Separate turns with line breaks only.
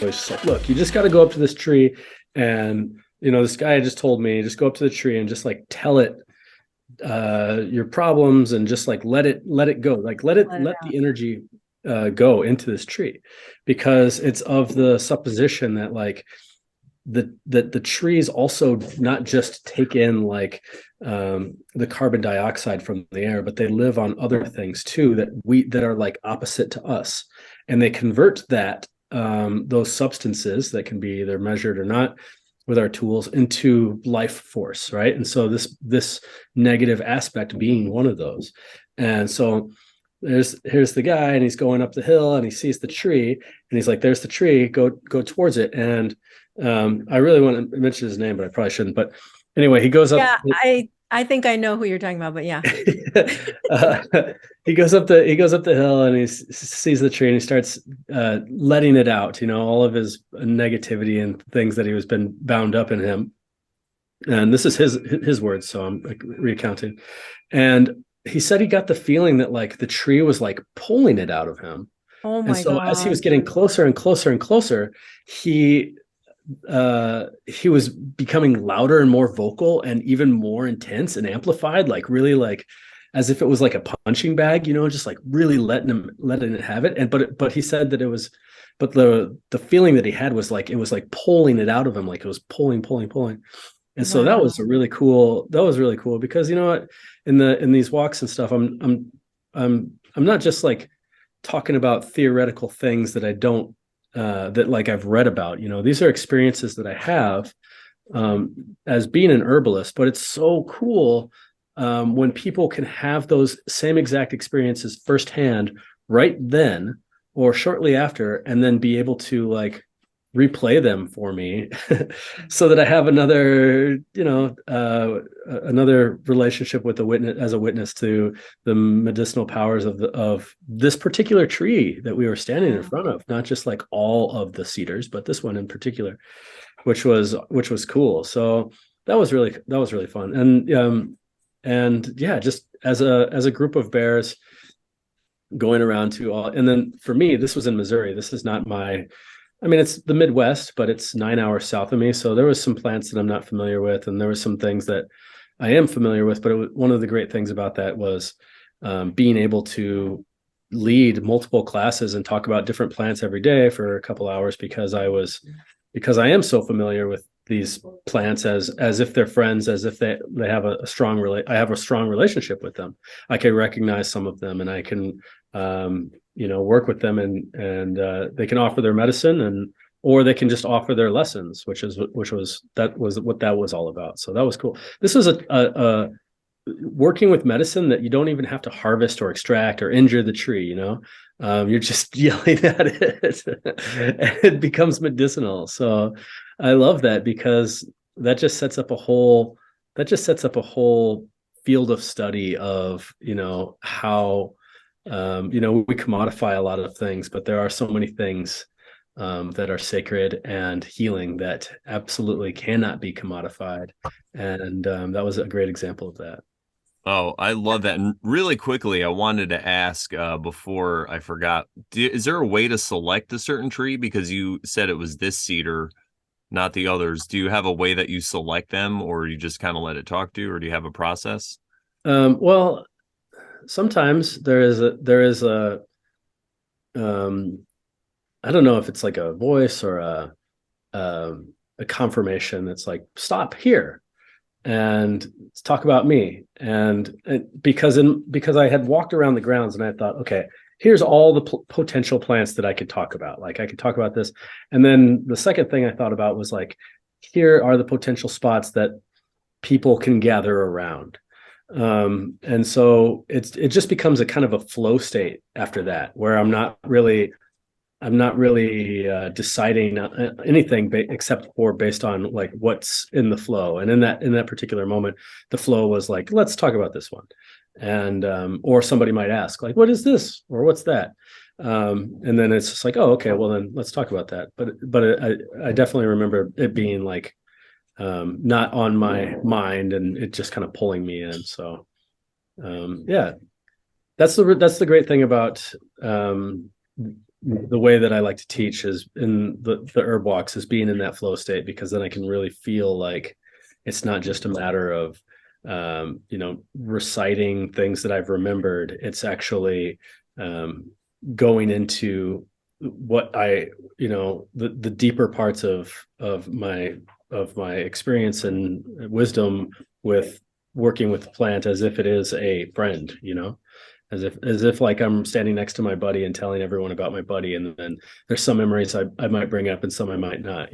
So he's just like, look, you just got to go up to this tree, and this guy just told me, just go up to the tree and just like tell it your problems, and just like let it go, like let the energy go into this tree, because it's of the supposition that like the trees also not just take in like the carbon dioxide from the air, but they live on other things too that are like opposite to us, and they convert that those substances that can be either measured or not with our tools into life force, right? And so this negative aspect being one of those. And so here's the guy, and he's going up the hill, and he sees the tree, and he's like, there's the tree, go towards it. And I really want to mention his name, but I probably shouldn't. But anyway, he goes up.
Yeah, I think I know who you're talking about, but yeah.
uh, he goes up the hill, and he sees the tree, and he starts letting it out, all of his negativity and things that he was been bound up in him. And this is his words, so I'm like recounting. And he said he got the feeling that like the tree was like pulling it out of him.
Oh
And
my
so as he was
God.
getting closer and closer and closer, he was becoming louder and more vocal and even more intense and amplified, like really like as if it was like a punching bag, just like really letting it have it. And but he said that it was, but the feeling that he had was like it was like pulling it out of him, like it was pulling. And so that was really cool. That was really cool because you know what, in these walks and stuff, I'm not just like talking about theoretical things that I don't that like I've read about. These are experiences that I have as being an herbalist. But it's so cool when people can have those same exact experiences firsthand right then or shortly after, and then be able to like replay them for me so that I have another another relationship with the witness, as a witness to the medicinal powers of this particular tree that we were standing in front of, not just like all of the cedars, but this one in particular, which was cool. So that was really fun. And yeah, just as a group of bears going around to all. And then for me, this was in Missouri. This is not my, I mean, it's the Midwest, but it's 9 hours south of me. So there was some plants that I'm not familiar with, and there was some things that I am familiar with. But one of the great things about that was being able to lead multiple classes and talk about different plants every day for a couple hours, because I am so familiar with these plants as if they're friends, as if they have I have a strong relationship with them. I can recognize some of them, and I can work with them, and they can offer their medicine, or they can just offer their lessons, which was what that was all about. So that was cool. This was a working with medicine that you don't even have to harvest or extract or injure the tree. You're just yelling at it and it becomes medicinal. So I love that, because that just sets up a whole field of study of how we commodify a lot of things, but there are so many things that are sacred and healing that absolutely cannot be commodified. And that was a great example of that.
Oh, I love that. And really quickly, I wanted to ask before I forgot, is there a way to select a certain tree? Because you said it was this cedar, not the others. Do you have a way that you select them, or you just kind of let it talk to you, or do you have a process?
Well, sometimes there is a I don't know if it's like a voice or a confirmation that's like, stop here and let's talk about me. And because I had walked around the grounds, and I thought, okay, here's all the potential plants that I could talk about. Like I could talk about this. And then the second thing I thought about was like, here are the potential spots that people can gather around. And so it just becomes a kind of a flow state after that, where I'm not really deciding anything except for based on like what's in the flow. And in that particular moment, the flow was like, let's talk about this one. And or somebody might ask like, what is this, or what's that? And then it's just like, oh, okay, well then let's talk about that. But I definitely remember it being like not on my mind, and it just kind of pulling me in. So yeah, that's the great thing about the way that I like to teach is in the herb walks is being in that flow state, because then I can really feel like it's not just a matter of reciting things that I've remembered. It's actually going into what the deeper parts of my experience and wisdom with working with the plant, as if it is a friend, as if like I'm standing next to my buddy and telling everyone about my buddy, and then there's some memories I might bring up and some I might not.